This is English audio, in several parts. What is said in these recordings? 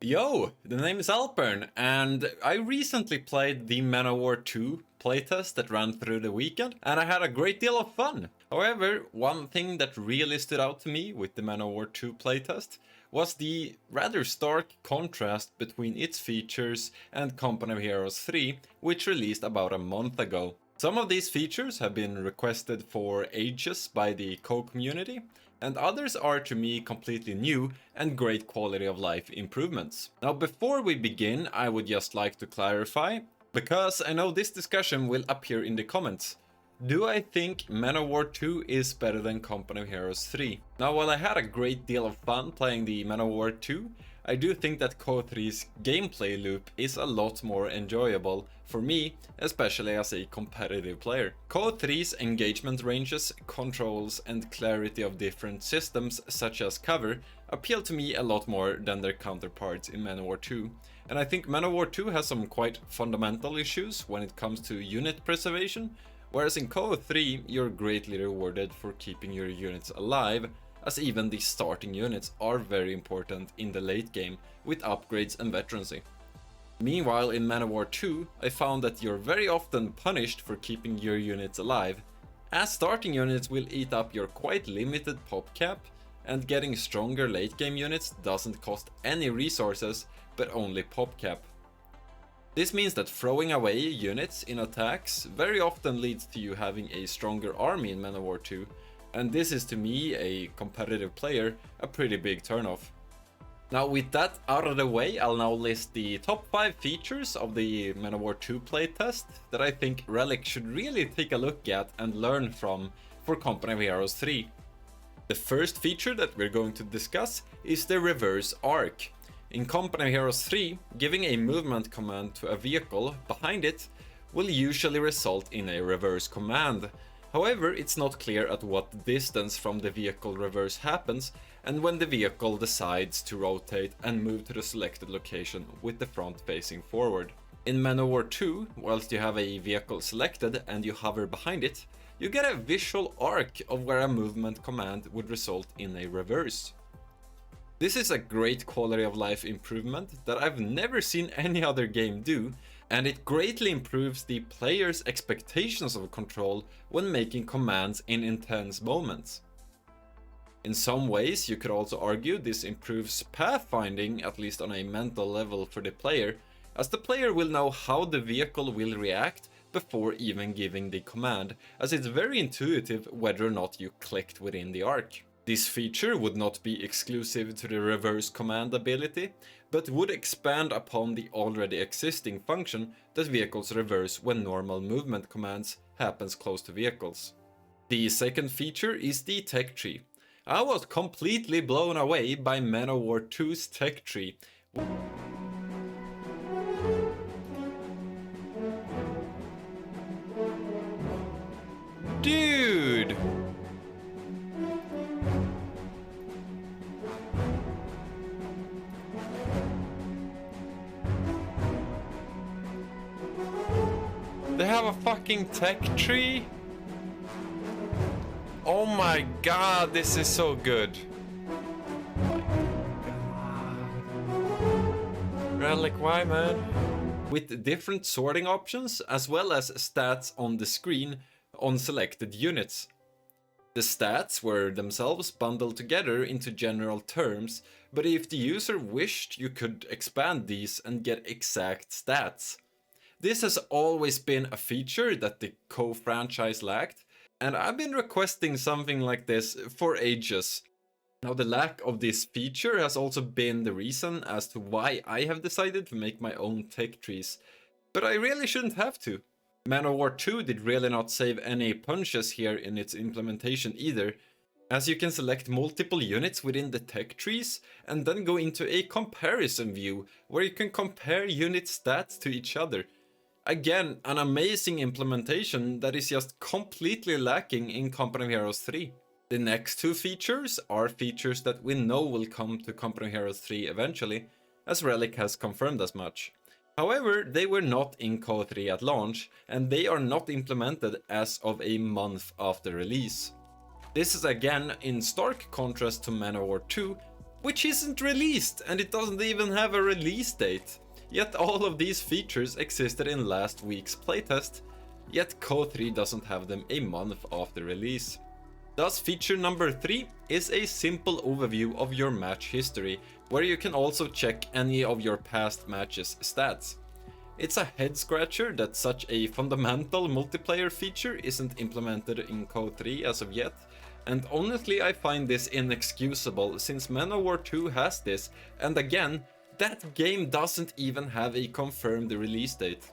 Yo, the name is Alpern, and I recently played the MoW2 playtest that ran through the weekend, and I had a great deal of fun. However, one thing that really stood out to me with the MoW2 playtest was the rather stark contrast between its features and Company of Heroes 3, which released about a month ago. Some of these features have been requested for ages by the CoH community, and others are to me completely new and great quality of life improvements. Now before we begin, I would just like to clarify, because I know this discussion will appear in the comments. Do I think MoW2 is better than Company of Heroes 3? Now while I had a great deal of fun playing the MoW2, I do think that CoH3's gameplay loop is a lot more enjoyable for me, especially as a competitive player. CoH3's engagement ranges, controls and clarity of different systems such as cover appeal to me a lot more than their counterparts in MoW2. And I think MoW2 has some quite fundamental issues when it comes to unit preservation, whereas in CoH3 you're greatly rewarded for keeping your units alive, as even the starting units are very important in the late game with upgrades and veterancy. Meanwhile in MoW2 I found that you're very often punished for keeping your units alive, as starting units will eat up your quite limited pop cap, and getting stronger late game units doesn't cost any resources but only pop cap. This means that throwing away units in attacks very often leads to you having a stronger army in MoW2, and this is to me, a competitive player, a pretty big turnoff. Now with that out of the way, I'll now list the top 5 features of the MoW2 playtest that I think Relic should really take a look at and learn from for Company of Heroes 3. The first feature that we're going to discuss is the reverse arc. In Company of Heroes 3, giving a movement command to a vehicle behind it will usually result in a reverse command. However, it's not clear at what distance from the vehicle reverse happens and when the vehicle decides to rotate and move to the selected location with the front facing forward. In MoW2, whilst you have a vehicle selected and you hover behind it, you get a visual arc of where a movement command would result in a reverse. This is a great quality of life improvement that I've never seen any other game do, and it greatly improves the player's expectations of control when making commands in intense moments. In some ways you could also argue this improves pathfinding, at least on a mental level for the player, as the player will know how the vehicle will react before even giving the command, as it's very intuitive whether or not you clicked within the arc. This feature would not be exclusive to the reverse command ability, but would expand upon the already existing function that vehicles reverse when normal movement commands happens close to vehicles. The second feature is the tech tree. I was completely blown away by MoW2's tech tree. Dude! They have a fucking tech tree? Oh my god, this is so good. Relic, why man? With different sorting options as well as stats on the screen on selected units. The stats were themselves bundled together into general terms, but if the user wished you could expand these and get exact stats. This has always been a feature that the CoH franchise lacked, and I've been requesting something like this for ages. Now the lack of this feature has also been the reason as to why I have decided to make my own tech trees, but I really shouldn't have to. MoW2 did really not save any punches here in its implementation either, as you can select multiple units within the tech trees and then go into a comparison view where you can compare unit stats to each other. Again, an amazing implementation that is just completely lacking in Company of Heroes 3. The next two features are features that we know will come to Company of Heroes 3 eventually, as Relic has confirmed as much. However, they were not in CoH3 at launch, and they are not implemented as of a month after release. This is again in stark contrast to MoW2, which isn't released, and it doesn't even have a release date. Yet all of these features existed in last week's playtest, yet CoH3 doesn't have them a month after release. Thus, feature number 3 is a simple overview of your match history, where you can also check any of your past matches' stats. It's a head scratcher that such a fundamental multiplayer feature isn't implemented in CoH3 as of yet, and honestly I find this inexcusable since MoW2 has this, and again, that game doesn't even have a confirmed release date.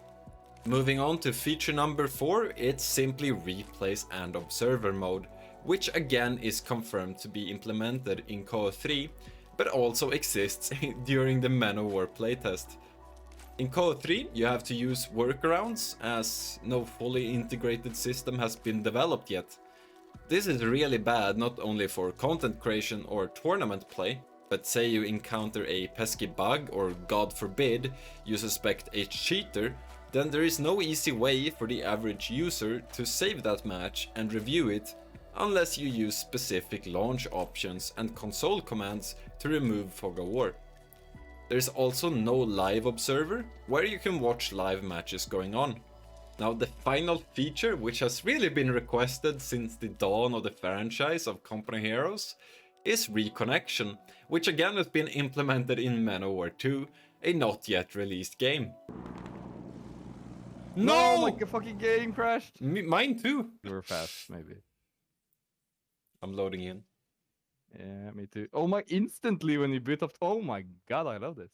Moving on to feature number 4, it's simply replays and observer mode, which again is confirmed to be implemented in CoH3, but also exists during the MoW playtest. In CoH3 you have to use workarounds as no fully integrated system has been developed yet. This is really bad not only for content creation or tournament play, but say you encounter a pesky bug or god forbid you suspect a cheater, then there is no easy way for the average user to save that match and review it unless you use specific launch options and console commands to remove fog of war. There's also no live observer where you can watch live matches going on. Now the final feature, which has really been requested since the dawn of the franchise of Company Heroes, is Reconnection, which again has been implemented in MoW2, a not yet released game. No! My fucking game crashed! Mine too! You were fast, maybe. I'm loading in. Yeah, me too. Oh my, instantly when you boot up. Oh my god, I love this.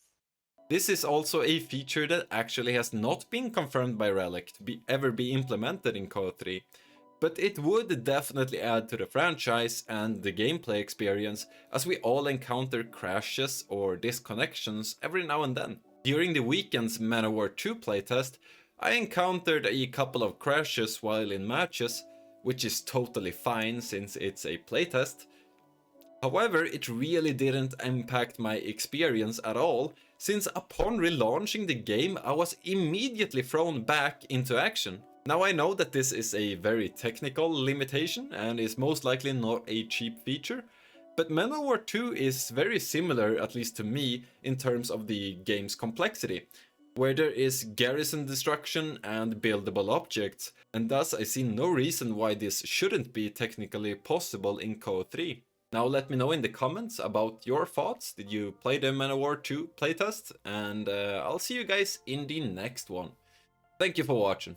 This is also a feature that actually has not been confirmed by Relic to ever be implemented in CoH3, but it would definitely add to the franchise and the gameplay experience, as we all encounter crashes or disconnections every now and then. During the weekend's MoW2 playtest, I encountered a couple of crashes while in matches, which is totally fine since it's a playtest. However, it really didn't impact my experience at all, since upon relaunching the game I was immediately thrown back into action. Now I know that this is a very technical limitation and is most likely not a cheap feature, but MoW2 is very similar, at least to me, in terms of the game's complexity, where there is garrison destruction and buildable objects, and thus I see no reason why this shouldn't be technically possible in CoH3. Now let me know in the comments about your thoughts. Did you play the MoW2 playtest? And I'll see you guys in the next one. Thank you for watching.